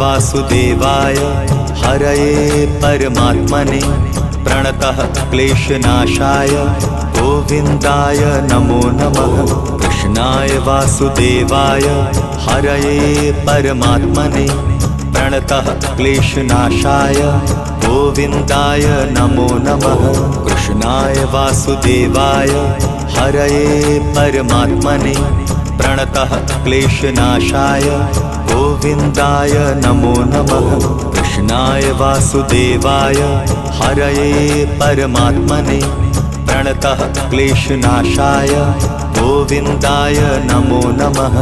वासुदेवाय हरये परमात्मने प्रणतः क्लेशनाशाय गोविन्दाय नमो नमः। कृष्णाय वासुदेवाय हरये परमात्मने प्रणतः क्लेशनाशाय गोविन्दाय नमो नमः। कृष्णाय वासुदेवाय हरये परमात्मने प्रणतः क्लेशनाशाय गोविन्दाय नमो नमः। कृष्णाय वासुदेवाय हरये परमात्मने प्रणतः क्लेशनाशाय गोविन्दाय नमो नमः।